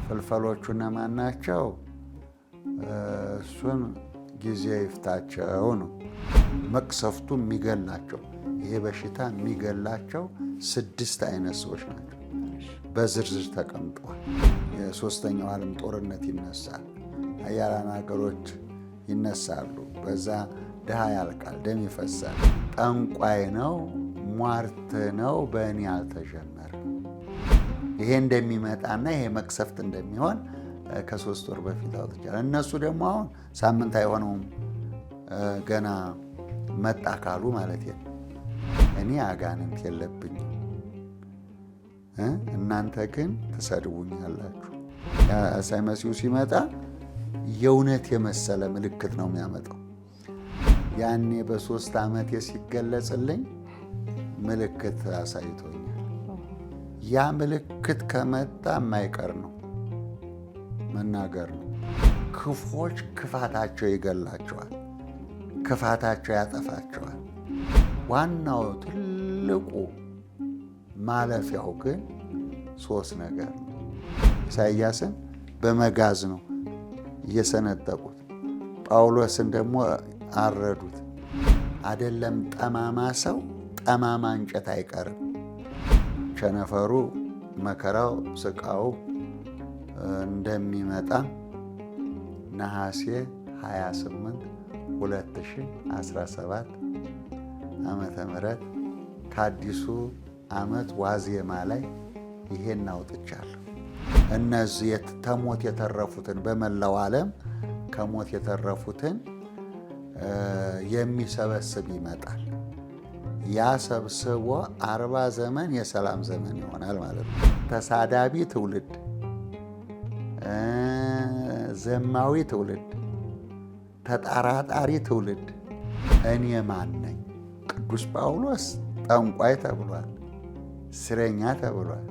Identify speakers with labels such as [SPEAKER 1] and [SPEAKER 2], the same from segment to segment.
[SPEAKER 1] ፍልፈሎቹና ማናቸው እሱን ጊዜ ይፍታቸው ነው። መቅሰፍቱ የሚገላቸው ይሄ በሽታ የሚገላቸው 6 አይነት ሰዎች ናቸው። በዝርዝር ተቀምጠዋል። የሶስተኛው ዓለም ጦርነት ይነሳል። ኃያላን ሀገሮች ይነሳሉ። በዛ ድሃ ያልቃል፣ ደም ይፈሳል። ጠንቋይ ነው፣ ሟርት ነው፣ በእኔ አልተጀመረ። ይሄ እንደሚመጣና ይሄ መቅሰፍት እንደሚሆን ከ3 ወር በፊት አውጥቻለሁ። እነሱ ደግሞ አሁን ሳምንት አይሆነውም ገና መጣ ካሉ ማለት ነው። እኔ አጋንንት የለብኝም፣ እናንተ ግን ትሰድቡኛላችሁ። አሳይ መሲሁ ሲመጣ የእውነት የመሰለ ምልክት ነው የሚያመጣው። ያኔ በ3 ዓመቴ ሲገለጽልኝ ምልክት አሳይቶኛል። ያ ምልክት ከመጣ የማይቀር ነው፣ መናገር ነው። ክፎች ክፋታቸው ይገላቸዋል፣ ክፋታቸው ያጠፋቸዋል። ዋናው ትልቁ ማለፊያው ግን 3 ነገር ነው። ኢሳይያስን በመጋዝ ነው እየሰነጠቁት፣ ጳውሎስን ደግሞ አረዱት። አይደለም ጠማማ ሰው ጠማማ እንጨት አይቀርም። ቸነፈሩ፣ መከራው፣ ስቃው እንደሚመጣ ነሐሴ 28 2017 ዓመተ ምህረት ከአዲሱ ዓመት ዋዜማ ላይ ይሄን አውጥቻለሁ። እነዚህ ከሞት የተረፉትን በመላው ዓለም ከሞት የተረፉትን የሚሰበስብ ይመጣል። ያ ሰብስቦ 40 ዘመን የሰላም ዘመን ይሆናል ማለት ነው። ተሳዳቢ ትውልድ፣ ዘማዊ ትውልድ፣ ተጠራጣሪ ትውልድ እኔ ማን ነኝ? ቅዱስ ጳውሎስ ጠንቋይ ተብሏል፣ እስረኛ ተብሏል።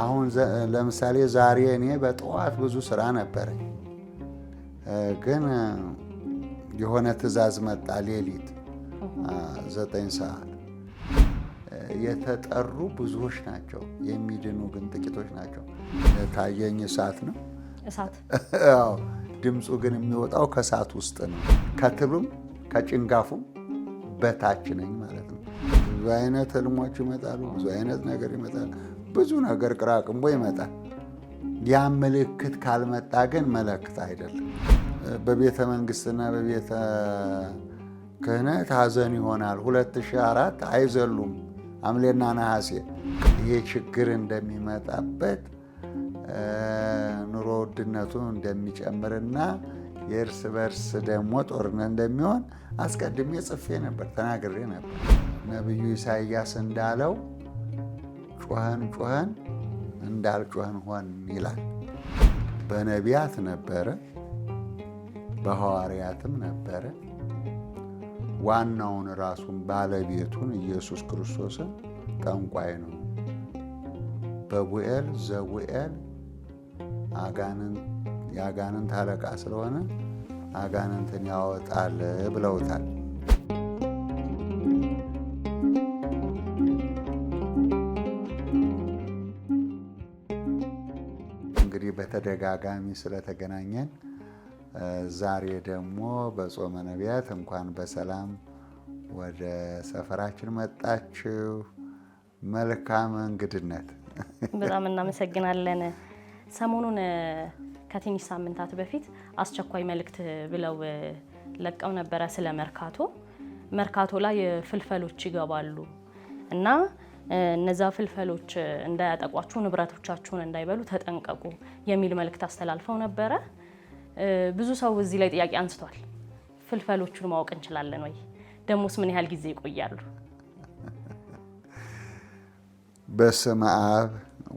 [SPEAKER 1] አሁን ለምሳሌ ዛሬ እኔ በጠዋት ብዙ ስራ ነበረኝ፣ ግን የሆነ ትዕዛዝ መጣ ሌሊት 9 ሰዓት። የተጠሩ ብዙዎች ናቸው፣ የሚድኑ ግን ጥቂቶች ናቸው። ታየኝ እሳት ነው።
[SPEAKER 2] እሳት
[SPEAKER 1] ድምፁ ግን የሚወጣው ከእሳት ውስጥ ነው። ከትሉም ከጭንጋፉም በታች ነኝ ማለት ነው። ብዙ አይነት ህልሞች ይመጣሉ፣ ብዙ አይነት ነገር ይመጣል፣ ብዙ ነገር ቅራቅንቦ ይመጣል። ያ ምልክት ካልመጣ ግን መለክት አይደለም። በቤተ መንግስትና በቤተ ክህነት ሐዘን ይሆናል። 2004 አይዘሉም ሐምሌና ነሐሴ። ይሄ ችግር እንደሚመጣበት ኑሮ ውድነቱ እንደሚጨምርና የእርስ በርስ ደግሞ ጦርነት እንደሚሆን አስቀድሜ ጽፌ ነበር፣ ተናግሬ ነበር። ነቢዩ ኢሳይያስ እንዳለው ጮኸን እንዳልጮኸን ሆን ይላል። በነቢያት ነበረ፣ በሐዋርያትም ነበረ። ዋናውን ራሱን ባለቤቱን ኢየሱስ ክርስቶስን ጠንቋይ ነው፣ በቡኤል ዘቡኤል የአጋንንት አለቃ ስለሆነ አጋንንትን ያወጣል ብለውታል። እንግዲህ በተደጋጋሚ ስለተገናኘን ዛሬ ደግሞ በጾመ ነቢያት እንኳን በሰላም ወደ ሰፈራችን መጣችሁ። መልካም እንግድነት።
[SPEAKER 2] በጣም እናመሰግናለን። ሰሞኑን ከትንሽ ሳምንታት በፊት አስቸኳይ መልእክት ብለው ለቀው ነበረ ስለ መርካቶ ላይ ፍልፈሎች ይገባሉ እና እነዛ ፍልፈሎች እንዳያጠቋችሁ፣ ንብረቶቻችሁን እንዳይበሉ ተጠንቀቁ የሚል መልእክት አስተላልፈው ነበረ። ብዙ ሰው እዚህ ላይ ጥያቄ አንስቷል። ፍልፈሎቹን ማወቅ እንችላለን ወይ? ደሞስ ምን ያህል ጊዜ ይቆያሉ?
[SPEAKER 1] በስመ አብ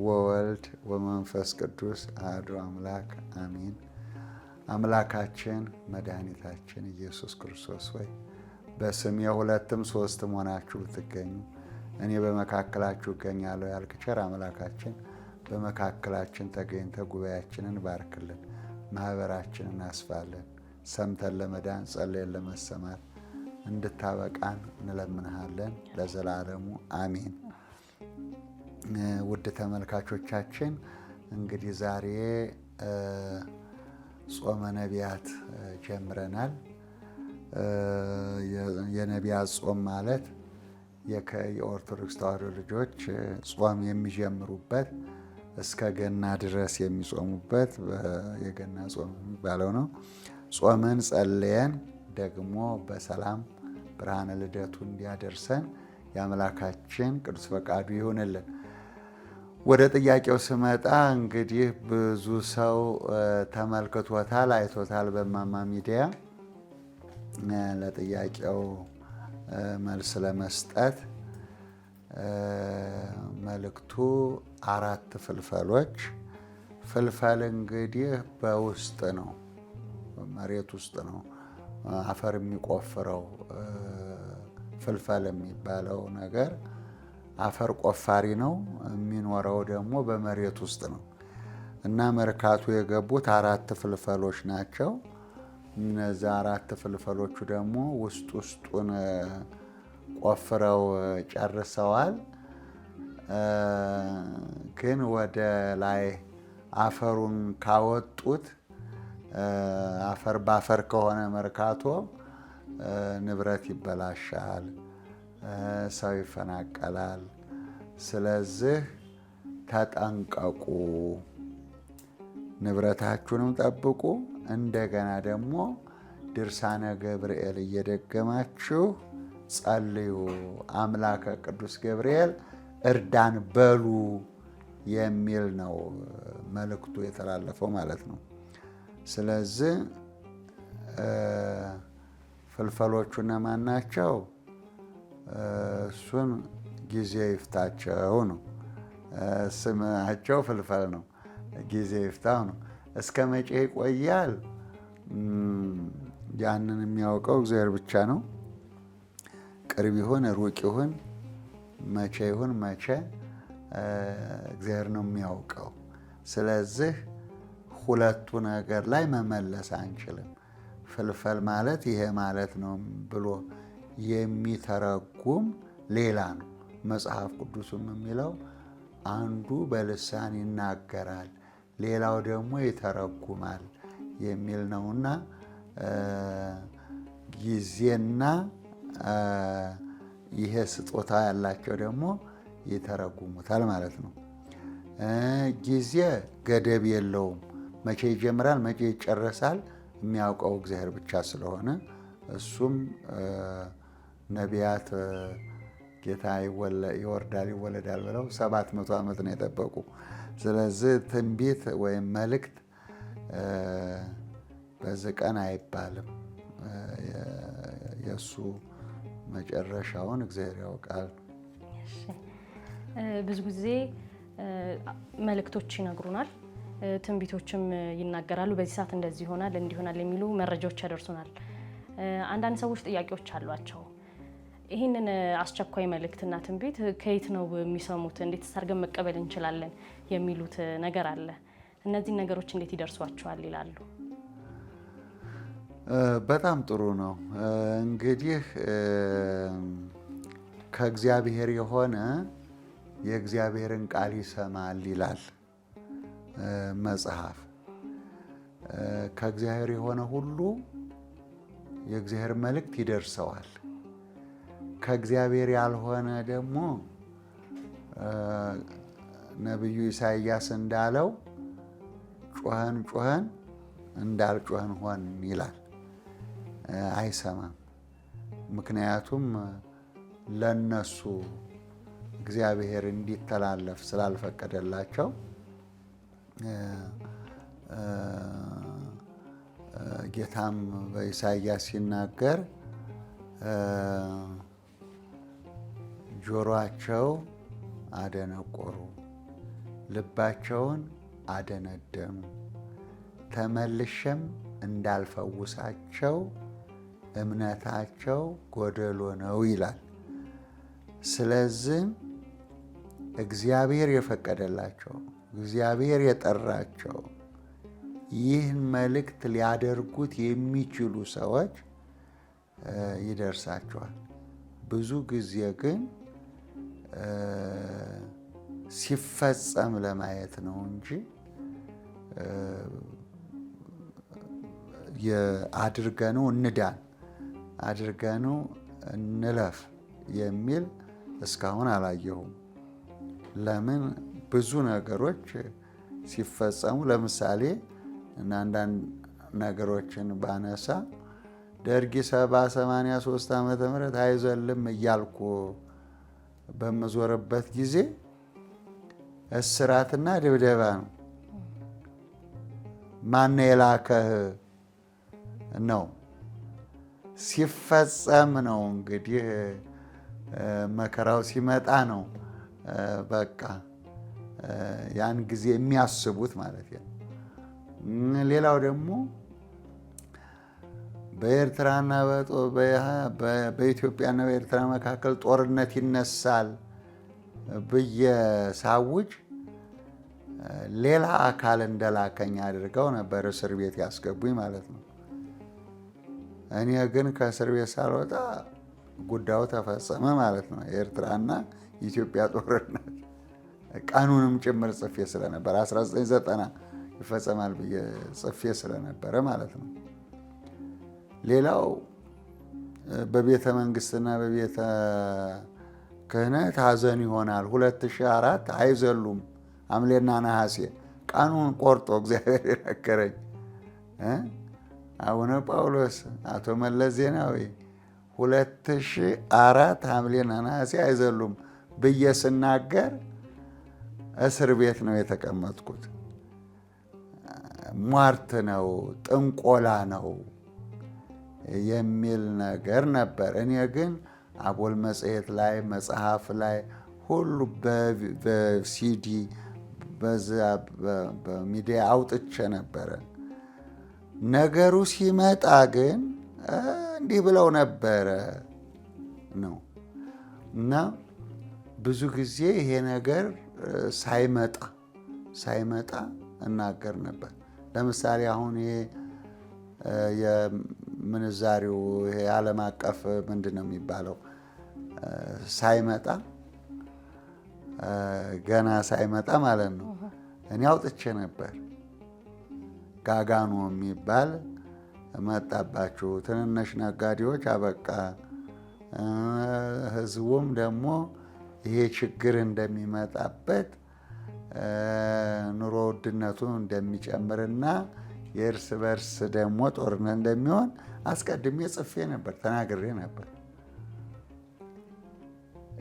[SPEAKER 1] ወወልድ ወመንፈስ ቅዱስ አሐዱ አምላክ አሜን። አምላካችን መድኃኒታችን ኢየሱስ ክርስቶስ ሆይ በስሜ 2ም 3ም ሆናችሁ ብትገኙ እኔ በመካከላችሁ እገኛለሁ ያልክ ቸር አምላካችን በመካከላችን ተገኝተ ጉባኤያችንን ባርክልን፣ ማህበራችንን አስፋልን፣ ሰምተን ለመዳን ጸልየን ለመሰማት እንድታበቃን እንለምንሃለን ለዘላለሙ አሜን። ውድ ተመልካቾቻችን እንግዲህ ዛሬ ጾመ ነቢያት ጀምረናል። የነቢያት ጾም ማለት የኦርቶዶክስ ተዋሕዶ ልጆች ጾም የሚጀምሩበት እስከ ገና ድረስ የሚጾሙበት የገና ጾም የሚባለው ነው። ጾመን ጸልየን ደግሞ በሰላም ብርሃነ ልደቱ እንዲያደርሰን የአምላካችን ቅዱስ ፈቃዱ ይሁንልን። ወደ ጥያቄው ስመጣ እንግዲህ ብዙ ሰው ተመልክቶታል፣ አይቶታል በማማ ሚዲያ። ለጥያቄው መልስ ለመስጠት መልእክቱ 4 ፍልፈሎች። ፍልፈል እንግዲህ በውስጥ ነው፣ መሬት ውስጥ ነው አፈር የሚቆፍረው። ፍልፈል የሚባለው ነገር አፈር ቆፋሪ ነው። የሚኖረው ደግሞ በመሬት ውስጥ ነው እና መርካቶ የገቡት 4 ፍልፈሎች ናቸው። እነዛ 4 ፍልፈሎቹ ደግሞ ውስጡን ቆፍረው ጨርሰዋል። ግን ወደ ላይ አፈሩን ካወጡት አፈር ባፈር ከሆነ መርካቶ ንብረት ይበላሻል፣ ሰው ይፈናቀላል። ስለዚህ ተጠንቀቁ፣ ንብረታችሁንም ጠብቁ። እንደገና ደግሞ ድርሳነ ገብርኤል እየደገማችሁ ጸልዩ፣ አምላከ ቅዱስ ገብርኤል እርዳን በሉ የሚል ነው መልእክቱ የተላለፈው ማለት ነው። ስለዚህ ፍልፈሎቹ እነማን ናቸው? እሱን ጊዜ ይፍታቸው ነው። ስማቸው ፍልፈል ነው፣ ጊዜ ይፍታው ነው። እስከ መቼ ይቆያል? ያንን የሚያውቀው እግዚአብሔር ብቻ ነው። ቅርብ ይሁን ሩቅ ይሁን መቼ ይሁን መቼ እግዚአብሔር ነው የሚያውቀው። ስለዚህ ሁለቱ ነገር ላይ መመለስ አንችልም። ፍልፈል ማለት ይሄ ማለት ነው ብሎ የሚተረጉም ሌላ ነው። መጽሐፍ ቅዱስም የሚለው አንዱ በልሳን ይናገራል፣ ሌላው ደግሞ ይተረጉማል የሚል ነውና ጊዜና ይሄ ስጦታ ያላቸው ደግሞ ይተረጉሙታል ማለት ነው። ጊዜ ገደብ የለውም። መቼ ይጀምራል መቼ ይጨረሳል የሚያውቀው እግዚአብሔር ብቻ ስለሆነ እሱም ነቢያት ጌታ ይወርዳል ይወለዳል ብለው 700 ዓመት ነው የጠበቁ። ስለዚህ ትንቢት ወይም መልእክት በዚህ ቀን አይባልም። የእሱ መጨረሻውን እግዚአብሔር ያውቃል።
[SPEAKER 2] ብዙ ጊዜ መልእክቶች ይነግሩናል፣ ትንቢቶችም ይናገራሉ። በዚህ ሰዓት እንደዚህ ይሆናል እንዲሆናል የሚሉ መረጃዎች ያደርሱናል። አንዳንድ ሰዎች ጥያቄዎች አሏቸው። ይህንን አስቸኳይ መልእክትና ትንቢት ከየት ነው የሚሰሙት? እንዴት አድርገን መቀበል እንችላለን? የሚሉት ነገር አለ። እነዚህን ነገሮች እንዴት ይደርሷቸዋል ይላሉ?
[SPEAKER 1] በጣም ጥሩ ነው። እንግዲህ ከእግዚአብሔር የሆነ የእግዚአብሔርን ቃል ይሰማል ይላል መጽሐፍ። ከእግዚአብሔር የሆነ ሁሉ የእግዚአብሔር መልእክት ይደርሰዋል። ከእግዚአብሔር ያልሆነ ደግሞ ነቢዩ ኢሳይያስ እንዳለው ጮኸን ጮኸን እንዳልጮኸን ሆን ይላል። አይሰማም። ምክንያቱም ለነሱ እግዚአብሔር እንዲተላለፍ ስላልፈቀደላቸው ጌታም በኢሳይያስ ሲናገር ጆሮአቸው አደነቆሩ፣ ልባቸውን አደነደኑ፣ ተመልሼም እንዳልፈውሳቸው እምነታቸው ጎደሎ ነው ይላል። ስለዚህ እግዚአብሔር የፈቀደላቸው እግዚአብሔር የጠራቸው ይህን መልእክት ሊያደርጉት የሚችሉ ሰዎች ይደርሳቸዋል። ብዙ ጊዜ ግን ሲፈጸም ለማየት ነው እንጂ አድርገነው እንዳን አድርገነው እንለፍ የሚል እስካሁን አላየሁም። ለምን ብዙ ነገሮች ሲፈጸሙ ለምሳሌ አንዳንድ ነገሮችን ባነሳ ደርግ 83 ዓመተ ምህረት አይዘልም እያልኩ በመዞርበት ጊዜ እስራትና ድብደባ ነው። ማን የላከህ ነው ሲፈጸም ነው እንግዲህ መከራው ሲመጣ ነው በቃ ያን ጊዜ የሚያስቡት ማለት ነው። ሌላው ደግሞ በኤርትራና በኢትዮጵያና በኤርትራ መካከል ጦርነት ይነሳል ብዬ ሳውጅ ሌላ አካል እንደላከኝ አድርገው ነበር እስር ቤት ያስገቡኝ ማለት ነው። እኔ ግን ከእስር ቤት ሳልወጣ ጉዳዩ ተፈጸመ ማለት ነው። የኤርትራና የኢትዮጵያ ጦርነት ቀኑንም ጭምር ጽፌ ስለነበር 1990 ይፈጸማል ብዬ ጽፌ ስለነበረ ማለት ነው። ሌላው በቤተ መንግስትና በቤተ ክህነት ሐዘን ይሆናል። 2004 አይዘሉም ሐምሌና ነሐሴ ቀኑን ቆርጦ እግዚአብሔር የነገረኝ አቡነ ጳውሎስ አቶ መለስ ዜናዊ 2004 ሐምሌና ነሐሴ አይዘሉም ብዬ ስናገር እስር ቤት ነው የተቀመጥኩት። ሟርት ነው፣ ጥንቆላ ነው የሚል ነገር ነበር። እኔ ግን አቦል መጽሔት ላይ መጽሐፍ ላይ ሁሉ በሲዲ በሚዲያ አውጥቼ ነበረ። ነገሩ ሲመጣ ግን እንዲህ ብለው ነበረ ነው እና ብዙ ጊዜ ይሄ ነገር ሳይመጣ እናገር ነበር። ለምሳሌ አሁን ይሄ የምንዛሬው ይሄ ዓለም አቀፍ ምንድን ነው የሚባለው ሳይመጣ ገና ሳይመጣ ማለት ነው እኔ አውጥቼ ነበር። ጋጋኖ የሚባል መጣባችሁ፣ ትንንሽ ነጋዴዎች አበቃ፣ ህዝቡም ደግሞ ይሄ ችግር እንደሚመጣበት ኑሮ ውድነቱ እንደሚጨምርና የእርስ በርስ ደግሞ ጦርነት እንደሚሆን አስቀድሜ ጽፌ ነበር፣ ተናግሬ ነበር።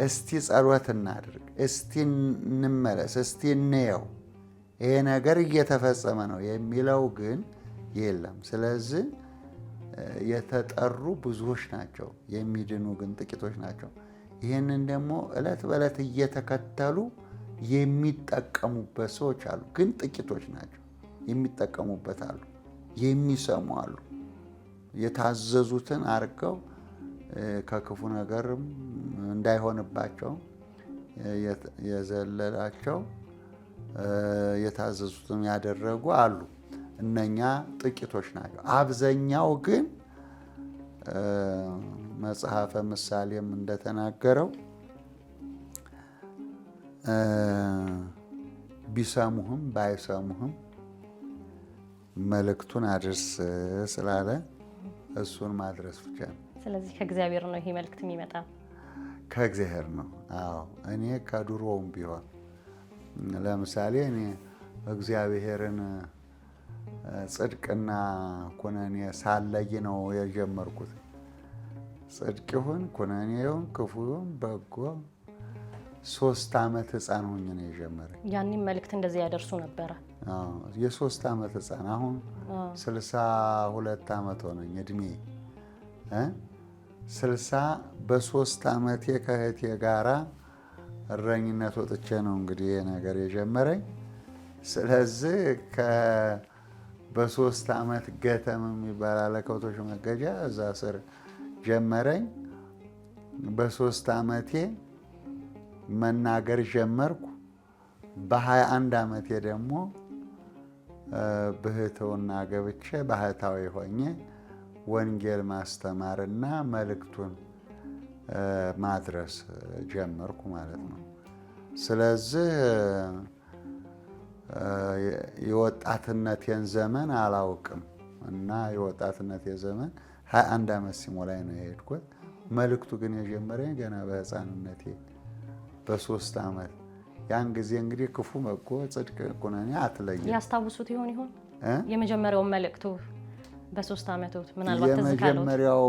[SPEAKER 1] እስቲ ጸሎት እናድርግ፣ እስቲ እንመለስ፣ እስቲ እንየው፣ ይሄ ነገር እየተፈጸመ ነው የሚለው ግን የለም። ስለዚህ የተጠሩ ብዙዎች ናቸው፣ የሚድኑ ግን ጥቂቶች ናቸው። ይህንን ደግሞ ዕለት በዕለት እየተከተሉ የሚጠቀሙበት ሰዎች አሉ፣ ግን ጥቂቶች ናቸው። የሚጠቀሙበት አሉ፣ የሚሰሙ አሉ። የታዘዙትን አድርገው ከክፉ ነገርም እንዳይሆንባቸው የዘለላቸው የታዘዙትን ያደረጉ አሉ። እነኛ ጥቂቶች ናቸው። አብዛኛው ግን መጽሐፈ ምሳሌም እንደተናገረው ቢሰሙህም ባይሰሙህም መልእክቱን አድርስ ስላለ እሱን ማድረስ ብቻ ነው።
[SPEAKER 2] ስለዚህ ከእግዚአብሔር ነው ይሄ መልእክት የሚመጣ?
[SPEAKER 1] ከእግዚአብሔር ነው። አዎ እኔ ከድሮውም ቢሆን ለምሳሌ እኔ እግዚአብሔርን ጽድቅና ኩነኔ ሳለይ ነው የጀመርኩት። ጽድቅ ይሁን ኩነኔ ይሁን ክፉ ይሁን በጎ 3 ዓመት ሕፃን ሆኜ ነው የጀመረኝ።
[SPEAKER 2] ያንን መልእክት እንደዚህ ያደርሱ ነበረ?
[SPEAKER 1] የ3 ዓመት ሕፃን አሁን 62 ዓመት ሆነኝ እድሜ 60 በ3 ዓመቴ ከእህቴ ጋራ እረኝነት ወጥቼ ነው እንግዲህ ይሄ ነገር የጀመረኝ። ስለዚህ በ3 ዓመት ገተም የሚባል አለ ከብቶች መገጃ እዛ ስር ጀመረኝ። በ3 ዓመቴ መናገር ጀመርኩ። በ21 ዓመቴ ደግሞ ብህትውና ገብቼ ባህታዊ ሆኜ ወንጌል ማስተማርና መልእክቱን ማድረስ ጀመርኩ ማለት ነው። ስለዚህ የወጣትነቴን ዘመን አላውቅም እና የወጣትነቴ ዘመን 21 ዓመት ሲሞላኝ ነው የሄድኩት። መልእክቱ ግን የጀመረኝ ገና በህፃንነቴ በ3 ዓመት። ያን ጊዜ እንግዲህ ክፉ በጎ ጽድቅ ኩነኔ አትለይም።
[SPEAKER 2] ያስታውሱት ይሆን የመጀመሪያው መልእክቱ በ3 ዓመት ምናልባት ተዝካለው?
[SPEAKER 1] የመጀመሪያው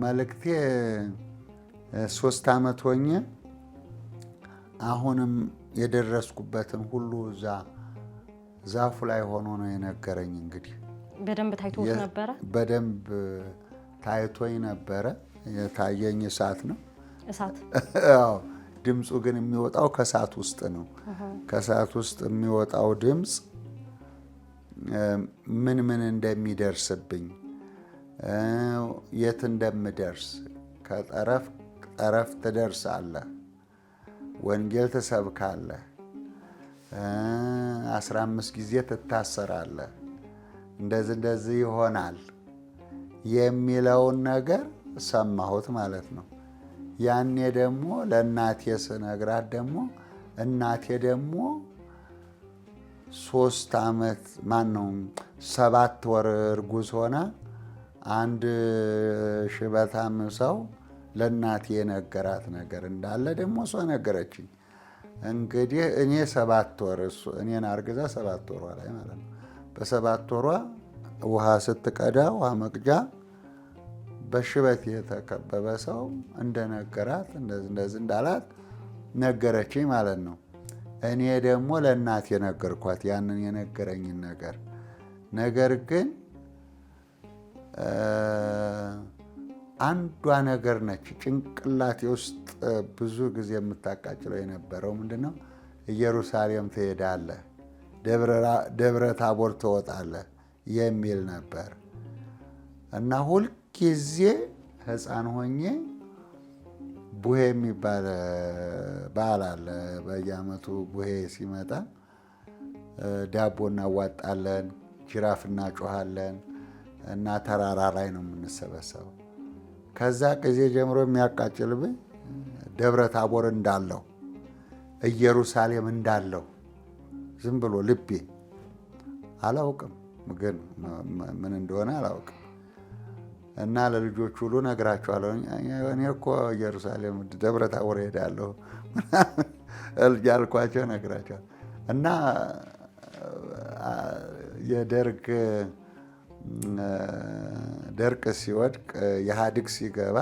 [SPEAKER 1] መልእክቴ 3 ዓመት ሆኜ አሁንም የደረስኩበትን ሁሉ እዛ ዛፉ ላይ ሆኖ ነው የነገረኝ። እንግዲህ
[SPEAKER 2] በደንብ ታይቶት ነበረ?
[SPEAKER 1] በደንብ ታይቶኝ ነበረ። የታየኝ እሳት ነው።
[SPEAKER 2] እሳት?
[SPEAKER 1] አዎ። ድምፁ ግን የሚወጣው ከእሳት ውስጥ ነው። ከእሳት ውስጥ የሚወጣው ድምፅ ምን እንደሚደርስብኝ፣ የት እንደምደርስ፣ ከጠረፍ ጠረፍ ትደርሳለህ፣ ወንጌል ትሰብካለህ፣ 15 ጊዜ ትታሰራለህ፣ እንደዚህ ይሆናል የሚለውን ነገር ሰማሁት ማለት ነው። ያኔ ደግሞ ለእናቴ ስነግራት ደግሞ እናቴ ደግሞ 3 ዓመት 7 ወር እርጉዝ ሆና አንድ ሽበታም ሰው ለእናቴ የነገራት ነገር እንዳለ ደግሞ እሷ ነገረችኝ። እንግዲህ እኔ 7 ወር እኔን አርግዛ 7 ወሯ ላይ ማለት ነው። በ7 ወሯ ውሃ ስትቀዳ ውሃ መቅጃ በሽበት የተከበበ ሰው እንደነገራት እንደዚህ እንዳላት ነገረችኝ ማለት ነው። እኔ ደግሞ ለእናቴ ነገርኳት ያንን የነገረኝን ነገር። ነገር ግን አንዷ ነገር ነች ጭንቅላቴ ውስጥ ብዙ ጊዜ የምታቃጭለው የነበረው ምንድነው? ኢየሩሳሌም ትሄዳለህ፣ ደብረ ታቦር ትወጣለህ የሚል ነበር እና ሁልጊዜ ሕፃን ሆኜ ቡሄ የሚባል በዓል አለ። በየዓመቱ ቡሄ ሲመጣ ዳቦ እናዋጣለን፣ ጅራፍ እናጮሃለን እና ተራራ ላይ ነው የምንሰበሰበው። ከዛ ጊዜ ጀምሮ የሚያቃጭልብኝ ደብረ ታቦር እንዳለው ኢየሩሳሌም እንዳለው ዝም ብሎ ልቤ አላውቅም፣ ግን ምን እንደሆነ አላውቅም። እና ለልጆች ሁሉ ነግራቸዋለሁ። እኔ እኮ ኢየሩሳሌም ደብረ ታቦር ሄዳለሁ ያልኳቸው ነግራቸዋለሁ። እና የደርግ ሲወድቅ ኢህአዴግ ሲገባ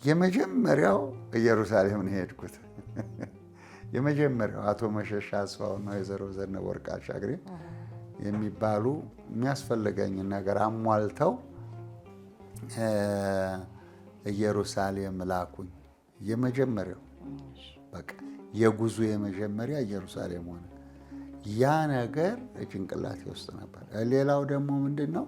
[SPEAKER 1] የመጀመሪያው ኢየሩሳሌም ነው የሄድኩት። የመጀመሪያው አቶ መሸሻ አስፋውና ወይዘሮ ዘነበወርቅ አሻግሬ የሚባሉ የሚያስፈልገኝን ነገር አሟልተው ኢየሩሳሌም ላኩኝ። የመጀመሪያው በቃ የጉዞ የመጀመሪያ ኢየሩሳሌም ሆነ። ያ ነገር ጭንቅላቴ ውስጥ ነበር። ሌላው ደግሞ ምንድነው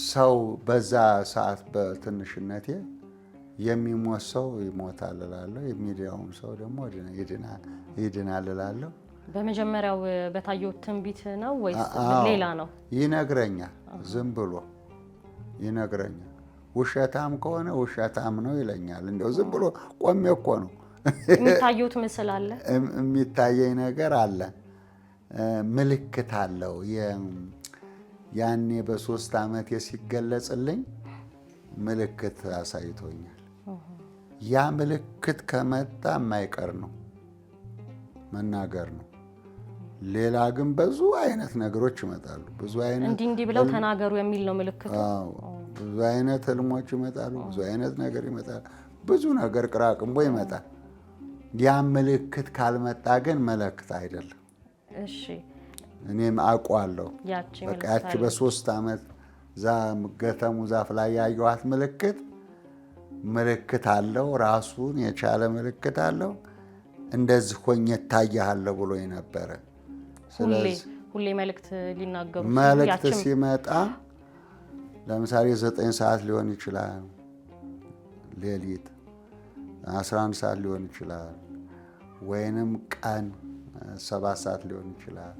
[SPEAKER 1] ሰው በዛ ሰዓት በትንሽነቴ የሚሞት ሰው ይሞታል እላለሁ፣ የሚድነውም ሰው ደግሞ ይድናል እላለሁ።
[SPEAKER 2] በመጀመሪያው በታየው ትንቢት ነው ወይስ ሌላ ነው?
[SPEAKER 1] ይነግረኛል፣ ዝም ብሎ ይነግረኛል። ውሸታም ከሆነ ውሸታም ነው ይለኛል። እንደው ዝም ብሎ ቆሜ እኮ ነው።
[SPEAKER 2] የሚታየውት ምስል አለ፣
[SPEAKER 1] የሚታየኝ ነገር አለ፣ ምልክት አለው። ያኔ በ3 ዓመቴ ሲገለጽልኝ ምልክት አሳይቶኛል። ያ ምልክት ከመጣ የማይቀር ነው፣ መናገር ነው። ሌላ ግን ብዙ አይነት ነገሮች ይመጣሉ። ብዙ አይነት
[SPEAKER 2] እንዲህ ብለው ተናገሩ የሚል ነው ምልክቱ።
[SPEAKER 1] ብዙ አይነት ህልሞች ይመጣሉ፣ ብዙ አይነት ነገር ይመጣል፣ ብዙ ነገር ቅራቅንቦ ይመጣል። ያ ምልክት ካልመጣ ግን መልእክት አይደለም።
[SPEAKER 2] እሺ፣
[SPEAKER 1] እኔም አውቀዋለሁ። በቃ ያቺ በ3 ዓመት ገተሙ ዛፍ ላይ ያየኋት ምልክት አለው፣ ራሱን የቻለ ምልክት አለው። እንደዚህ ሆኜ እታያለሁ ብሎ ነበረ።
[SPEAKER 2] ሁሌ መልእክት ሊናገሩ
[SPEAKER 1] መልእክት ሲመጣ ለምሳሌ 9 ሰዓት ሊሆን ይችላል፣ ሌሊት 11 ሰዓት ሊሆን ይችላል፣ ወይንም ቀን 7 ሰዓት ሊሆን ይችላል።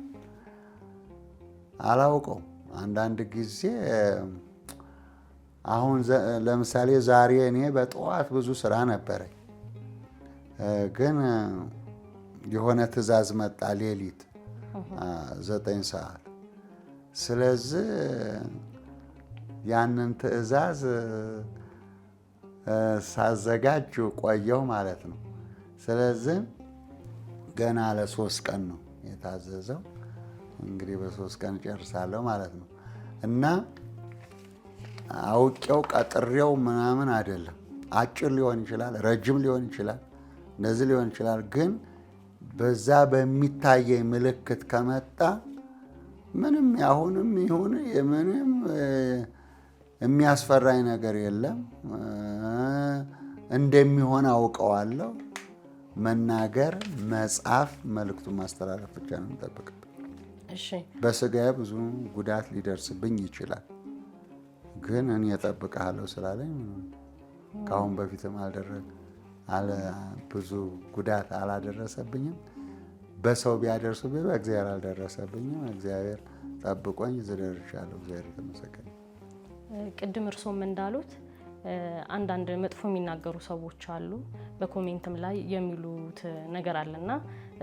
[SPEAKER 1] አላውቀው። አንዳንድ ጊዜ አሁን ለምሳሌ ዛሬ እኔ በጠዋት ብዙ ስራ ነበረኝ። ግን የሆነ ትእዛዝ መጣ ሌሊት 9 ሰዓት። ስለዚህ ያንን ትእዛዝ ሳዘጋጅ ቆየው ማለት ነው። ስለዚህ ገና ለ3 ቀን ነው የታዘዘው። እንግዲህ በ3 ቀን ጨርሳለሁ ማለት ነው። እና አውቄው ቀጥሬው ምናምን አይደለም። አጭር ሊሆን ይችላል፣ ረጅም ሊሆን ይችላል፣ እንደዚህ ሊሆን ይችላል። ግን በዛ በሚታየኝ ምልክት ከመጣ ምንም ያሁንም ይሁን ምንም የሚያስፈራኝ ነገር የለም። እንደሚሆን አውቀዋለሁ። መናገር፣ መጻፍ፣ መልእክቱን ማስተላለፍ ብቻ ነው የምጠብቅበት። በስጋዬ ብዙ ጉዳት ሊደርስብኝ ይችላል። ግን እኔ እጠብቅሃለሁ ስላለኝ ከአሁን በፊትም ብዙ ጉዳት አላደረሰብኝም። በሰው ቢያደርሱብኝ በእግዚአብሔር አልደረሰብኝም። እግዚአብሔር ጠብቆኝ እዚህ ደርሻለሁ። እግዚአብሔር የተመሰገነ።
[SPEAKER 2] ቅድም እርሶም እንዳሉት አንዳንድ መጥፎ የሚናገሩ ሰዎች አሉ፣ በኮሜንትም ላይ የሚሉት ነገር አለና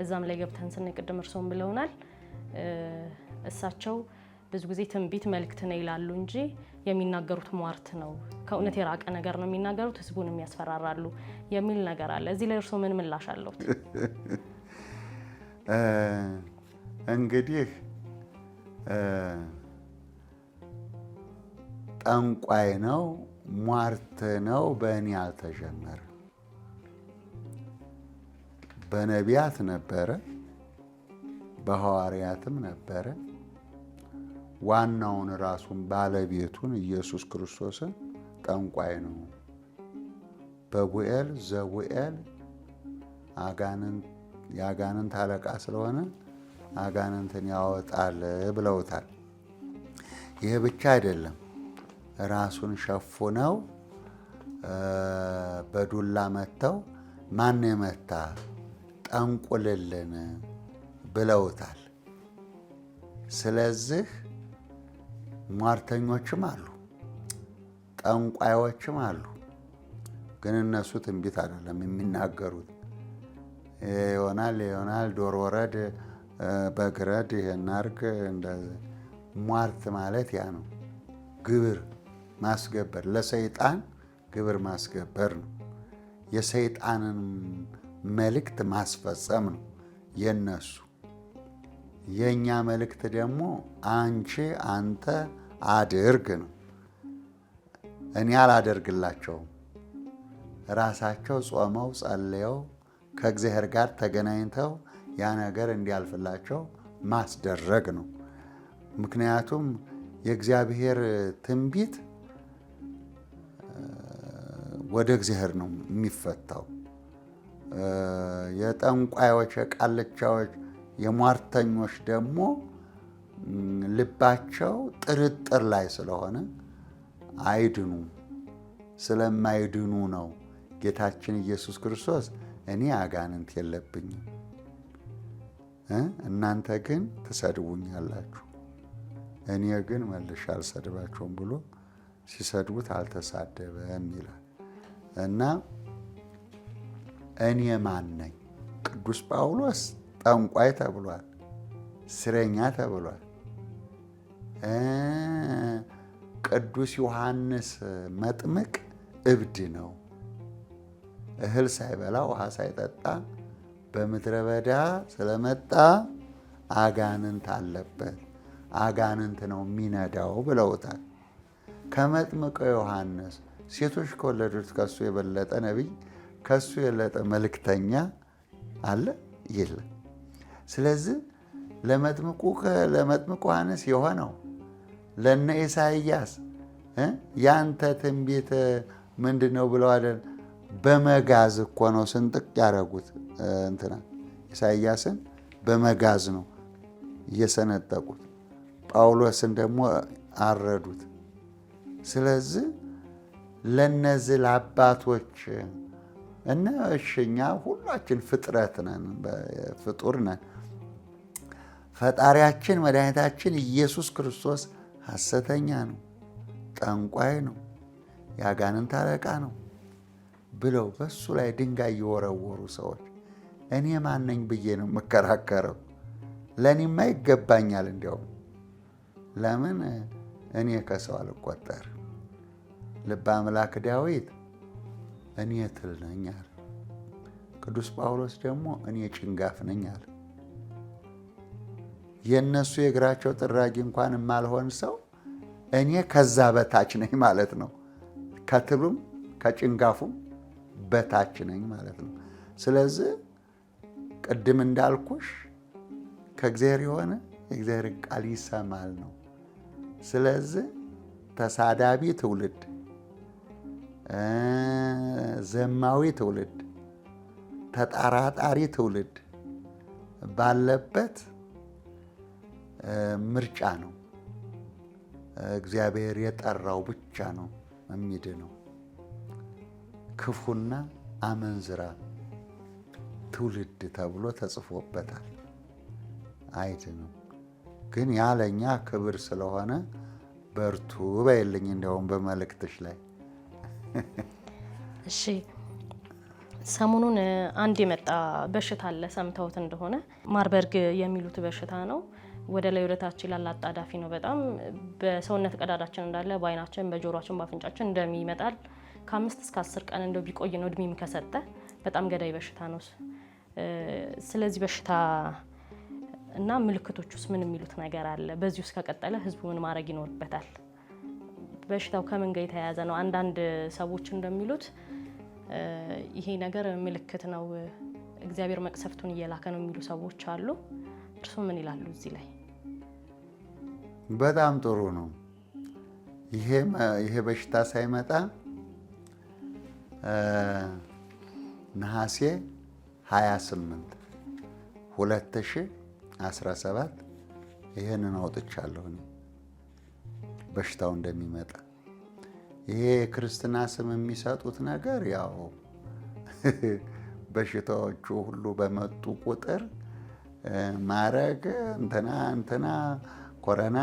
[SPEAKER 2] እዛም ላይ ገብተን ስናይ ቅድም እርሶም ብለውናል። እሳቸው ብዙ ጊዜ ትንቢት መልእክት ነው ይላሉ እንጂ የሚናገሩት ሟርት ነው፣ ከእውነት የራቀ ነገር ነው የሚናገሩት፣ ህዝቡንም ያስፈራራሉ የሚል ነገር አለ። እዚህ ላይ እርሶ ምን ምላሽ አለዎት?
[SPEAKER 1] እንግዲህ ጠንቋይ ነው ሟርት ነው በእኔ አልተጀመረ። በነቢያት ነበረ፣ በሐዋርያትም ነበረ። ዋናውን ራሱን ባለቤቱን ኢየሱስ ክርስቶስን ጠንቋይ ነው፣ በቡኤል ዘቡኤል የአጋንንት አለቃ ስለሆነ አጋንንትን ያወጣል ብለውታል። ይህ ብቻ አይደለም፣ ራሱን ሸፉነው በዱላ መተው ማን የመታ ጠንቁልልን ብለውታል። ስለዚህ ሟርተኞችም አሉ፣ ጠንቋዮችም አሉ። ግን እነሱ ትንቢት አይደለም የሚናገሩት። ይሆናል ዶሮ ወረድ በግረድ ይሄን አድርግ። ሟርት ማለት ያ ነው። ግብር ማስገበር፣ ለሰይጣን ግብር ማስገበር ነው። የሰይጣንን መልእክት ማስፈጸም ነው የነሱ። የኛ መልእክት ደግሞ አንተ አድርግ ነው። እኔ አላደርግላቸውም። ራሳቸው ጾመው ጸልየው ከእግዚአብሔር ጋር ተገናኝተው ያ ነገር እንዲያልፍላቸው ማስደረግ ነው። ምክንያቱም የእግዚአብሔር ትንቢት ወደ እግዚአብሔር ነው የሚፈታው። የጠንቋዮች፣ የቃልቻዎች፣ የሟርተኞች ደግሞ ልባቸው ጥርጥር ላይ ስለሆነ አይድኑም። ስለማይድኑ ነው ጌታችን ኢየሱስ ክርስቶስ እኔ አጋንንት የለብኝም፣ እናንተ ግን ትሰድቡኛላችሁ፣ እኔ ግን መልሼ አልሰድባቸውም ብሎ ሲሰድቡት አልተሳደበም ይላል። እና እኔ ማን ነኝ? ቅዱስ ጳውሎስ ጠንቋይ ተብሏል፣ ስረኛ ተብሏል። ቅዱስ ዮሐንስ መጥምቅ እብድ ነው። እህል ሳይበላ ውሃ ሳይጠጣ በምድረ በዳ ስለመጣ አጋንንት አለበት፣ አጋንንት ነው የሚነዳው ብለውታል። ከመጥምቀ ዮሐንስ ሴቶች ከወለዱት ከሱ የበለጠ ነቢይ፣ ከሱ የበለጠ መልእክተኛ አለ? የለም። ስለዚህ ለመጥምቁ ዮሐንስ የሆነው ለነ ኢሳይያስ ያንተ ትንቢት ምንድን ነው ብለው አይደል? በመጋዝ እኮ ነው ስንጥቅ ያደረጉት። ኢሳይያስን በመጋዝ ነው እየሰነጠቁት፣ ጳውሎስን ደግሞ አረዱት። ስለዚህ ለነዚህ ለአባቶች እኛ ሁላችን ፍጥረት ነን፣ ፍጡር ነን። ፈጣሪያችን መድኃኒታችን ኢየሱስ ክርስቶስ ሐሰተኛ ነው፣ ጠንቋይ ነው፣ የአጋንንት አለቃ ነው። ብለው በሱ ላይ ድንጋይ የወረወሩ ሰዎች እኔ ማነኝ ብዬ ነው የምከራከረው። ለእኔማ ይገባኛል። እንዲያውም ለምን እኔ ከሰው አልቆጠርም? ልበ አምላክ ዳዊት እኔ ትል ነኝ አለ። ቅዱስ ጳውሎስ ደግሞ እኔ ጭንጋፍ ነኝ አለ። የእነሱ የእግራቸው ጥራጊ እንኳን የማልሆን ሰው እኔ ከዛ በታች ነኝ ማለት ነው። ከትሉም ከጭንጋፉም በታች ነኝ ማለት ነው። ስለዚህ ቅድም እንዳልኩሽ ከእግዚአብሔር የሆነ የእግዚአብሔር ቃል ይሰማል ነው። ስለዚህ ተሳዳቢ ትውልድ፣ ዘማዊ ትውልድ፣ ተጠራጣሪ ትውልድ ባለበት ምርጫ ነው። እግዚአብሔር የጠራው ብቻ ነው የሚድነው። ክፉና አመንዝራ ትውልድ ተብሎ ተጽፎበታል። አይድንም። ግን ያለኛ ክብር ስለሆነ በርቱ በይልኝ። እንደውም በመልእክትሽ ላይ
[SPEAKER 2] እሺ። ሰሞኑን አንድ የመጣ በሽታ አለ፣ ሰምተውት እንደሆነ ማርበርግ የሚሉት በሽታ ነው። ወደ ላይ ወደታች ይላል፣ አጣዳፊ ነው በጣም። በሰውነት ቀዳዳችን እንዳለ በአይናችን፣ በጆሮአችን፣ በአፍንጫችን እንደሚመጣል ከ5 እስከ 10 ቀን እንደው ቢቆይ ነው እድሜም ከሰጠ። በጣም ገዳይ በሽታ ነው። ስለዚህ በሽታ እና ምልክቶች ውስጥ ምን የሚሉት ነገር አለ? በዚህ ውስጥ ከቀጠለ ህዝቡ ምን ማድረግ ይኖርበታል? በሽታው ከምን ጋር የተያያዘ ነው? አንዳንድ ሰዎች እንደሚሉት ይሄ ነገር ምልክት ነው፣ እግዚአብሔር መቅሰፍቱን እየላከ ነው የሚሉ ሰዎች አሉ። እርስዎ ምን ይላሉ እዚህ ላይ?
[SPEAKER 1] በጣም ጥሩ ነው። ይሄ በሽታ ሳይመጣ ነሐሴ 28 2017 ይሄንን አውጥቻለሁ በሽታው እንደሚመጣ። ይሄ የክርስትና ስም የሚሰጡት ነገር ያው በሽታዎቹ ሁሉ በመጡ ቁጥር ማረግ እንትና ኮረና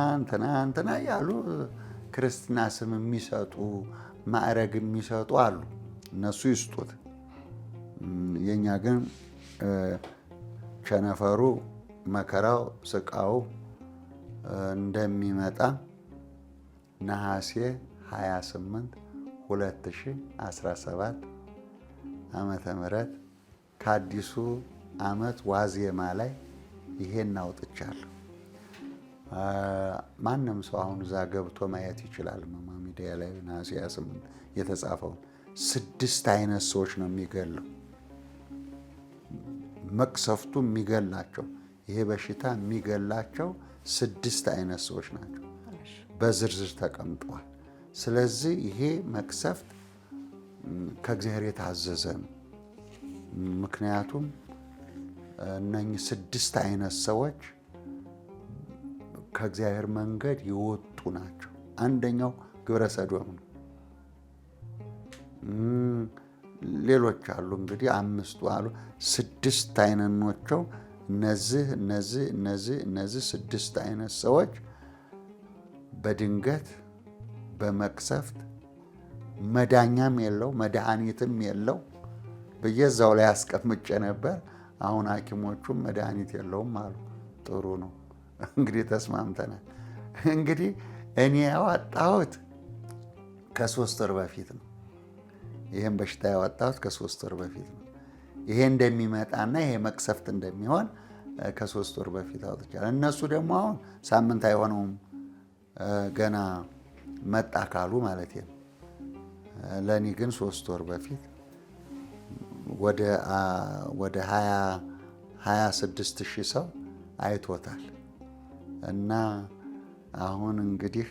[SPEAKER 1] እንትና ያሉ ክርስትና ስም የሚሰጡ ማዕረግ የሚሰጡ አሉ። እነሱ ይስጡት። የኛ ግን ቸነፈሩ፣ መከራው፣ ስቃው እንደሚመጣ ነሐሴ 28 2017 ዓመተ ምህረት ከአዲሱ ዓመት ዋዜማ ላይ ይሄን አውጥቻለሁ። ማንም ሰው አሁን እዛ ገብቶ ማየት ይችላል። ማማ ሚዲያ ላይ ነሐሴ 28 የተጻፈውን 6 አይነት ሰዎች ነው የሚገለው። መቅሰፍቱ የሚገላቸው ይሄ በሽታ የሚገላቸው 6 አይነት ሰዎች ናቸው፣ በዝርዝር ተቀምጠዋል። ስለዚህ ይሄ መቅሰፍት ከእግዚአብሔር የታዘዘ ነው። ምክንያቱም እነኚህ 6 አይነት ሰዎች ከእግዚአብሔር መንገድ የወጡ ናቸው። አንደኛው ግብረ ሰዶም ነው። ሌሎች አሉ እንግዲህ 5 አሉ። 6 አይነቶቹ እነዚህ 6 አይነት ሰዎች በድንገት በመቅሰፍት መዳኛም የለው መድኃኒትም የለው በየዛው ላይ አስቀምጬ ነበር። አሁን ሐኪሞቹም መድኃኒት የለውም አሉ። ጥሩ ነው እንግዲህ ተስማምተናል። እንግዲህ እኔ ያወጣሁት ከ3 ወር በፊት ነው። ይሄን በሽታ ያወጣሁት ከ3 ወር በፊት ነው። ይሄ እንደሚመጣና ይሄ መቅሰፍት እንደሚሆን ከ3 ወር በፊት አውጥቻለሁ። እነሱ ደግሞ አሁን ሳምንት አይሆነውም ገና መጣ ካሉ ማለት ነው። ለእኔ ግን 3 ወር በፊት ወደ 26 ሺህ ሰው አይቶታል። እና አሁን እንግዲህ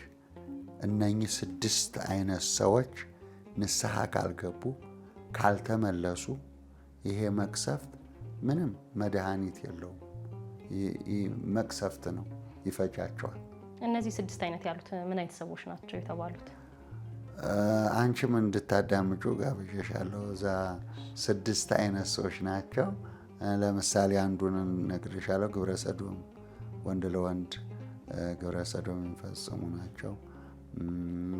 [SPEAKER 1] እነኚህ 6 አይነት ሰዎች ንስሐ ካልገቡ ካልተመለሱ ይሄ መቅሰፍት ምንም መድኃኒት የለውም። መቅሰፍት ነው፣ ይፈጃቸዋል።
[SPEAKER 2] እነዚህ 6 አይነት ያሉት ምን አይነት ሰዎች ናቸው የተባሉት?
[SPEAKER 1] አንቺም እንድታዳምጩ ጋብዤሻለሁ። እዛ 6 አይነት ሰዎች ናቸው። ለምሳሌ አንዱን እነግርሻለሁ። ግብረ ሰዶም፣ ወንድ ለወንድ ግብረ ሰዶም የሚፈጽሙ ናቸው።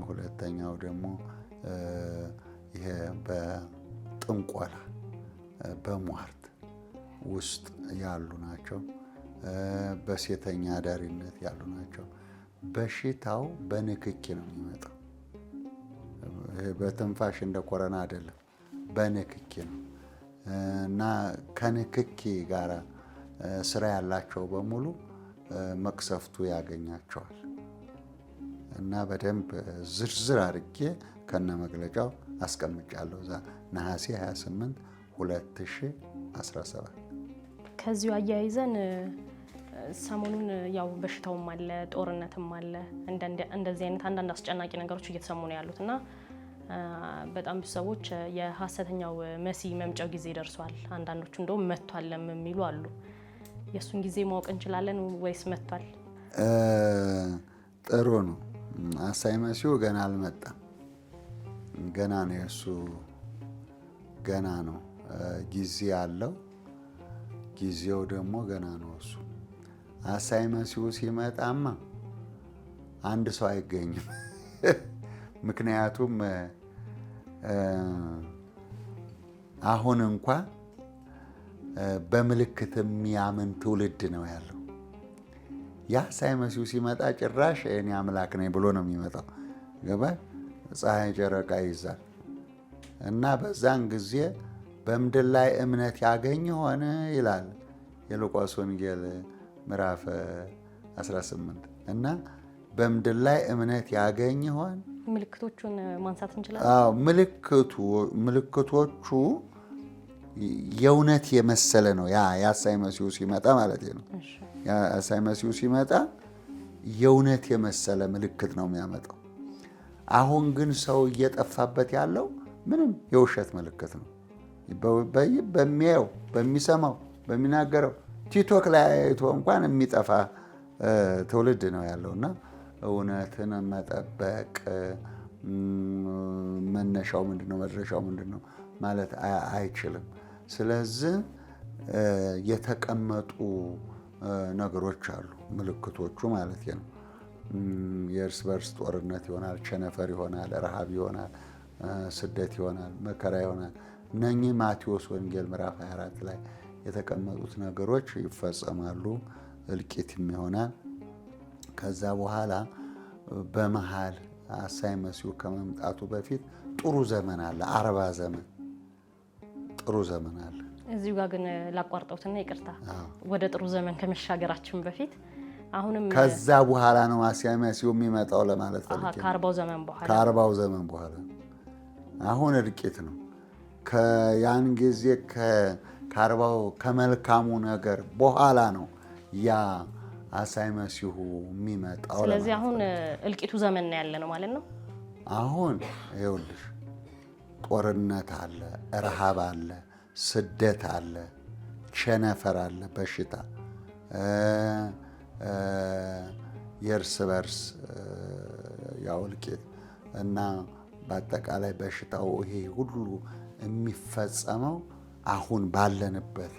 [SPEAKER 1] ሁለተኛው ደግሞ ይሄ በጥንቆላ በሟርት ውስጥ ያሉ ናቸው። በሴተኛ አዳሪነት ያሉ ናቸው። በሽታው በንክኪ ነው የሚመጣው። በትንፋሽ እንደ ኮረና አይደለም፣ በንክኪ ነው እና ከንክኪ ጋር ስራ ያላቸው በሙሉ መቅሰፍቱ ያገኛቸዋል። እና በደንብ ዝርዝር አድርጌ ከነ መግለጫው አስቀምጫለሁ እዛ ነሐሴ 28 2017።
[SPEAKER 2] ከዚሁ አያይዘን ሰሞኑን ያው በሽታውም አለ ጦርነትም አለ እንደዚህ አይነት አንዳንድ አስጨናቂ ነገሮች እየተሰሙ ነው ያሉት እና በጣም ብዙ ሰዎች የሐሰተኛው መሲህ መምጫው ጊዜ ደርሷል፣ አንዳንዶቹ እንደውም መጥቷልም የሚሉ አሉ። የእሱን ጊዜ ማወቅ እንችላለን ወይስ መጥቷል?
[SPEAKER 1] ጥሩ ነው። አሳይ መሲሁ ገና አልመጣም። ገና ነው፣ የእሱ ገና ነው። ጊዜ አለው። ጊዜው ደግሞ ገና ነው። እሱ አሳይ መሲሁ ሲመጣማ አንድ ሰው አይገኝም። ምክንያቱም አሁን እንኳ በምልክት የሚያምን ትውልድ ነው ያለው። የአሳይ መሲሁ ሲመጣ ጭራሽ እኔ አምላክ ነኝ ብሎ ነው የሚመጣው። ገባ? ፀሐይ ጨረቃ ይይዛል እና በዛን ጊዜ በምድር ላይ እምነት ያገኝ ሆነ ይላል የሉቃስ ወንጌል ምዕራፍ 18 እና በምድር ላይ እምነት ያገኝ ሆን።
[SPEAKER 2] ምልክቶቹን ማንሳት እንችላለን።
[SPEAKER 1] አዎ፣ ምልክቶቹ የእውነት የመሰለ ነው። የአሳይ መሲሁ ሲመጣ ማለት ነው። የአሳይ መሲሁ ሲመጣ የእውነት የመሰለ ምልክት ነው የሚያመጣው። አሁን ግን ሰው እየጠፋበት ያለው ምንም የውሸት ምልክት ነው። በሚያየው፣ በሚሰማው፣ በሚናገረው ቲክቶክ ላይ አይቶ እንኳን የሚጠፋ ትውልድ ነው ያለውና እውነትን መጠበቅ መነሻው ምንድነው መድረሻው ምንድነው ማለት አይችልም። ስለዚህ የተቀመጡ ነገሮች አሉ፣ ምልክቶቹ ማለት ነው። የእርስ በርስ ጦርነት ይሆናል፣ ቸነፈር ይሆናል፣ ረሃብ ይሆናል፣ ስደት ይሆናል፣ መከራ ይሆናል። እነኚህ ማቴዎስ ወንጌል ምዕራፍ 24 ላይ የተቀመጡት ነገሮች ይፈጸማሉ፣ እልቂትም ይሆናል። ከዛ በኋላ በመሃል አሳይ መሲሁ ከመምጣቱ በፊት ጥሩ ዘመን አለ፣ 40 ዘመን ጥሩ ዘመን አለ።
[SPEAKER 2] እዚሁ ጋር ግን ላቋርጠውትና ይቅርታ፣ ወደ ጥሩ ዘመን ከመሻገራችን በፊት አሁንም
[SPEAKER 1] ከዛ በኋላ ነው አሳይ መሲሁ የሚመጣው ለማለት ፈልጌ። ከ40 ዘመን በኋላ አሁን እልቂት ነው። ያን ጊዜ ከ40 ከመልካሙ ነገር በኋላ ነው ያ አሳይ መሲሁ የሚመጣው።
[SPEAKER 2] ስለዚህ አሁን እልቂቱ ዘመን ነው ያለ ነው ማለት ነው።
[SPEAKER 1] አሁን ይኸውልሽ ጦርነት አለ፣ ረሃብ አለ፣ ስደት አለ፣ ቸነፈር አለ፣ በሽታ፣ የእርስ በርስ ያው እልቂት እና በአጠቃላይ በሽታው ይሄ ሁሉ የሚፈጸመው አሁን ባለንበት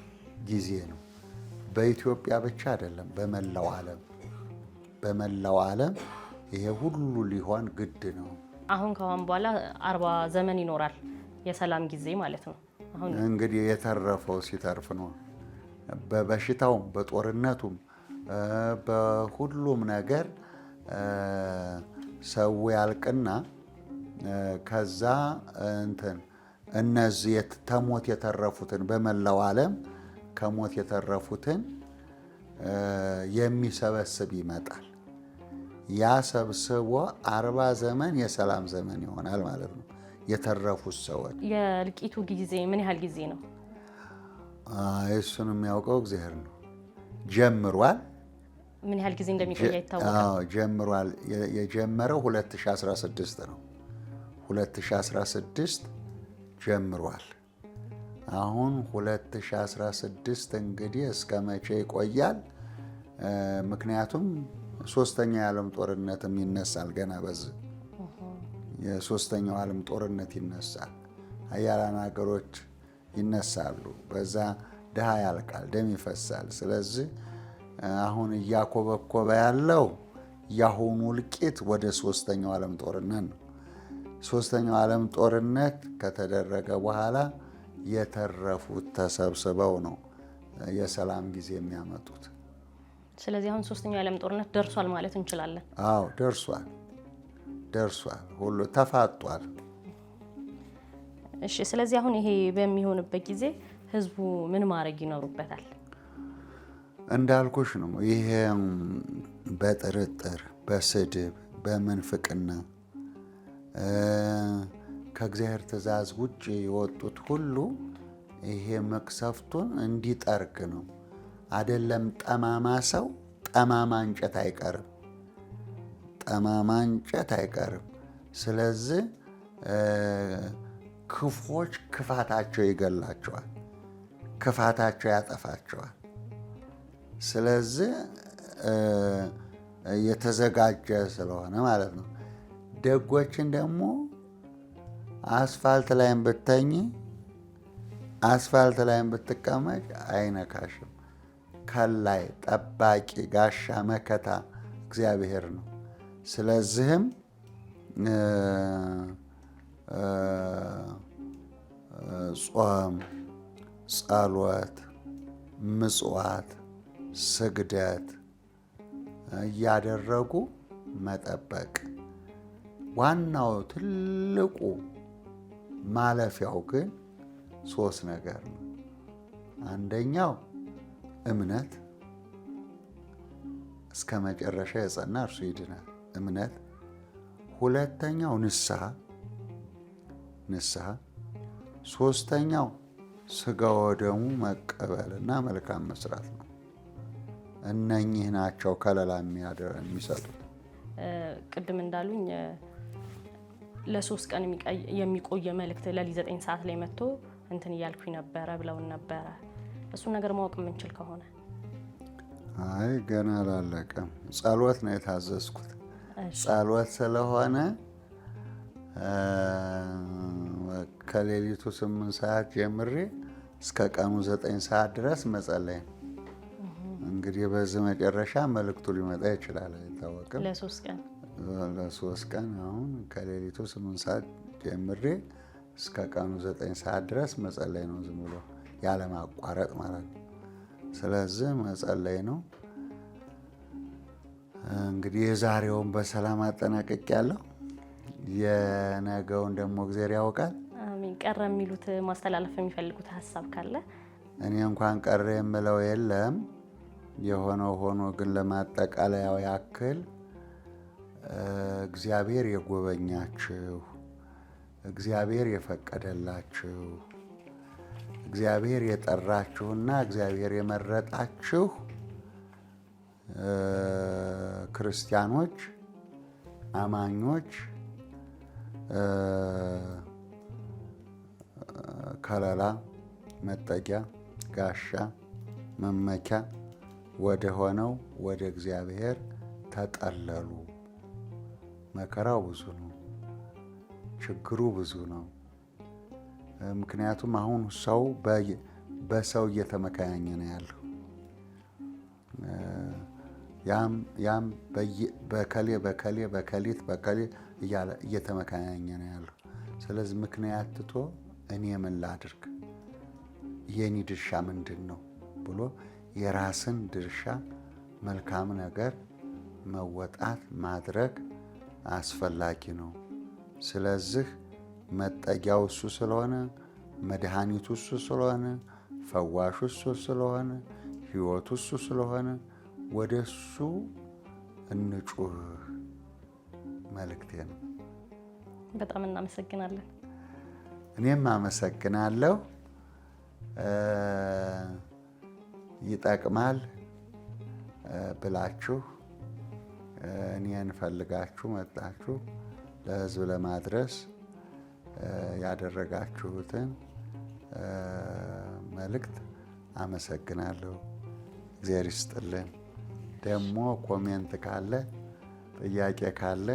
[SPEAKER 1] ጊዜ ነው። በኢትዮጵያ ብቻ አይደለም፣ በመላው ዓለም ይሄ ሁሉ ሊሆን ግድ ነው።
[SPEAKER 2] አሁን ከአሁን በኋላ 40 ዘመን ይኖራል፣ የሰላም ጊዜ ማለት ነው። አሁን
[SPEAKER 1] እንግዲህ የተረፈው ሲተርፍ ነው። በበሽታውም በጦርነቱም በሁሉም ነገር ሰው ያልቅና ከዛ እነዚህ ከሞት የተረፉትን በመላው ዓለም ከሞት የተረፉትን የሚሰበስብ ይመጣል። ያ ሰብስቦ 40 ዘመን የሰላም ዘመን ይሆናል ማለት ነው። የተረፉት ሰዎች
[SPEAKER 2] የእልቂቱ ጊዜ ምን ያህል ጊዜ ነው?
[SPEAKER 1] እሱን የሚያውቀው እግዚአብሔር ነው። ጀምሯል።
[SPEAKER 2] ምን ያህል ጊዜ እንደሚቆይ አይታወቅም።
[SPEAKER 1] ጀምሯል። የጀመረው 2016 ነው። 2016 ጀምሯል። አሁን 2016 እንግዲህ እስከ መቼ ይቆያል? ምክንያቱም ሶስተኛው የዓለም ጦርነትም ይነሳል። ገና በዚህ የሶስተኛው ዓለም ጦርነት ይነሳል። ሀያላን ሀገሮች ይነሳሉ። በዛ ድሃ ያልቃል፣ ደም ይፈሳል። ስለዚህ አሁን እያኮበኮበ ያለው የአሁኑ እልቂት ወደ ሶስተኛው ዓለም ጦርነት ነው። ሶስተኛው ዓለም ጦርነት ከተደረገ በኋላ የተረፉት ተሰብስበው ነው የሰላም ጊዜ የሚያመጡት።
[SPEAKER 2] ስለዚህ አሁን ሶስተኛው የዓለም ጦርነት ደርሷል ማለት እንችላለን?
[SPEAKER 1] አዎ ደርሷል፣ ሁሉ ተፋጧል።
[SPEAKER 2] እሺ፣ ስለዚህ አሁን ይሄ በሚሆንበት ጊዜ ህዝቡ ምን ማድረግ ይኖርበታል?
[SPEAKER 1] እንዳልኩሽ ነው። ይሄ በጥርጥር በስድብ በምንፍቅና ከእግዚአብሔር ትእዛዝ ውጭ የወጡት ሁሉ ይሄ መቅሰፍቱን እንዲጠርግ ነው። አይደለም ጠማማ ሰው ጠማማ እንጨት አይቀርም። ስለዚህ ክፎች ክፋታቸው ይገላቸዋል፣ ክፋታቸው ያጠፋቸዋል። ስለዚህ የተዘጋጀ ስለሆነ ማለት ነው። ደጎችን ደግሞ አስፋልት ላይም ብተኝ አስፋልት ላይም ብትቀመጭ አይነካሽም። ከላይ ጠባቂ ጋሻ መከታ እግዚአብሔር ነው። ስለዚህም ጾም፣ ጸሎት፣ ምጽዋት፣ ስግደት እያደረጉ መጠበቅ ዋናው ትልቁ ማለፊያው ግን 3 ነገር ነው። አንደኛው እምነት፣ እስከ መጨረሻ የጸና እርሱ ይድናል። እምነት። ሁለተኛው ንስሐ። ሶስተኛው ስጋ ወደሙ መቀበልና መልካም መስራት ነው። እነኚህ ናቸው ከለላ የሚሰጡት።
[SPEAKER 2] ቅድም እንዳሉኝ ለ3 ቀን የሚቆየ መልእክት ለሊት 9 ሰዓት ላይ መጥቶ እንትን እያልኩኝ ነበረ ብለውን ነበረ። እሱን ነገር ማወቅ የምንችል ከሆነ?
[SPEAKER 1] አይ ገና አላለቀም። ጸሎት ነው የታዘዝኩት። ጸሎት ስለሆነ ከሌሊቱ 8 ሰዓት ጀምሬ እስከ ቀኑ 9 ሰዓት ድረስ መጸለይ ነው። እንግዲህ በዚህ መጨረሻ መልእክቱ ሊመጣ ይችላል፣ አይታወቅም። ለ3 ቀን አሁን ከሌሊቱ 8 ሰዓት ጀምሬ እስከ ቀኑ 9 ሰዓት ድረስ መጸለይ ነው፣ ዝም ብሎ ያለማቋረጥ ማለት ነው። ስለዚህ መጸለይ ነው። እንግዲህ የዛሬውን በሰላም አጠናቅቄያለሁ። የነገውን ደግሞ እግዚአብሔር ያውቃል።
[SPEAKER 2] አሜን። ቀረ የሚሉት ማስተላለፍ የሚፈልጉት ሀሳብ ካለ?
[SPEAKER 1] እኔ እንኳን ቀረ የምለው የለም። የሆነው ሆኖ ግን ለማጠቃለያው ያክል እግዚአብሔር የጎበኛችሁ፣ እግዚአብሔር የፈቀደላችሁ፣ እግዚአብሔር የጠራችሁና እግዚአብሔር የመረጣችሁ ክርስቲያኖች፣ አማኞች ከለላ፣ መጠጊያ፣ ጋሻ፣ መመኪያ ወደ ሆነው ወደ እግዚአብሔር ተጠለሉ። መከራው ብዙ ነው፣ ችግሩ ብዙ ነው። ምክንያቱም አሁን ሰው በሰው እየተመካኘ ነው ያለው። ያም በከሊት እያለ እየተመካኘ ነው ያለው። ስለዚህ ምክንያት ትቶ እኔ ምን ላድርግ፣ የኔ ድርሻ ምንድን ነው ብሎ የራስን ድርሻ መልካም ነገር መወጣት ማድረግ አስፈላጊ ነው። ስለዚህ መጠጊያው እሱ ስለሆነ፣ መድኃኒቱ እሱ ስለሆነ፣ ፈዋሹ እሱ ስለሆነ፣ ሕይወቱ እሱ ስለሆነ ወደ እሱ እንጩህ መልእክቴ ነው።
[SPEAKER 2] በጣም እናመሰግናለን።
[SPEAKER 1] እኔም አመሰግናለሁ። ይጠቅማል ብላችሁ እኔን ፈልጋችሁ መጣችሁ ለሕዝብ ለማድረስ ያደረጋችሁትን መልእክት አመሰግናለሁ። እግዚአብሔር ይስጥልን። ደግሞ ኮሜንት ካለ ጥያቄ ካለ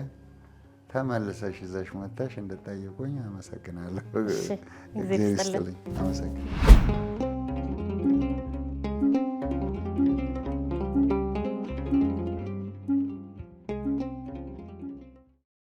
[SPEAKER 1] ተመልሰሽ ይዘሽ መጥተሽ እንድጠይቁኝ አመሰግናለሁ። እግዚአብሔር ይስጥልኝ። አመሰግናለሁ።